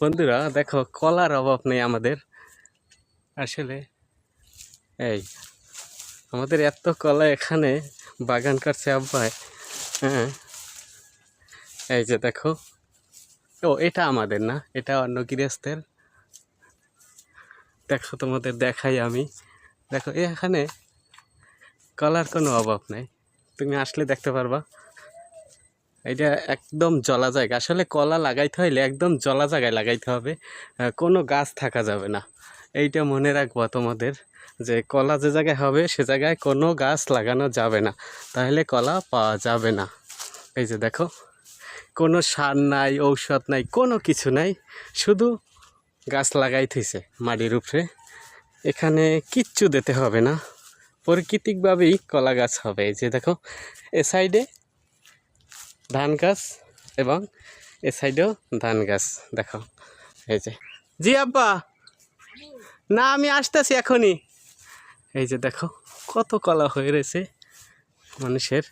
বন্ধুরা দেখো, কলার অভাব নেই আমাদের। আসলে এই আমাদের এত কলা এখানে বাগান করছে আব্বাই। হ্যাঁ, এই যে দেখো, ও এটা আমাদের না, এটা অন্য গৃহস্থের। দেখো তোমাদের দেখাই আমি। দেখো এখানে কলার কোনো অভাব নেই, তুমি আসলে দেখতে পারবা। এটা একদম জলা জায়গা। আসলে কলা লাগাইতে হইলে একদম জলা জায়গায় লাগাইতে হবে, কোনো গাছ থাকা যাবে না। এইটা মনে রাখবা তোমাদের, যে কলা যে জায়গায় হবে সে জায়গায় কোনো গাছ লাগানো যাবে না, তাহলে কলা পাওয়া যাবে না। এই যে দেখো, কোনো সার নাই, ঔষধ নাই, কোনো কিছু নাই, শুধু গাছ লাগাই থইছে মাটির উপরে। এখানে কিচ্ছু দিতে হবে না, প্রাকৃতিকভাবেই কলা গাছ হবে। এই যে দেখো, এ সাইডে ধান গাছ এবং এ সাইডেও ধান গাছ। দেখো এই যে, জি আব্বা, না আমি আসতেছি এখনই। এই যে দেখো কত কলা হয়ে রয়েছে মানুষের,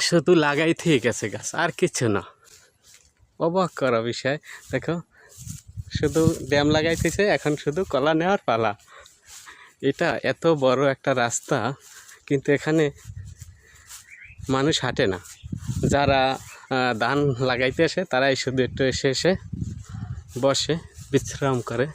শুধু লাগাই থেকে গেছে গাছ, আর কিছু না। অবাক করা বিষয়। দেখো, শুধু ড্যাম লাগাইতেছে, এখন শুধু কলা নেওয়ার পালা। এটা এত বড় একটা রাস্তা, কিন্তু এখানে মানুষ হাঁটে না। যারা ধান লাগাইতে আসে তারাই শুধু একটু এসে বসে বিশ্রাম করে।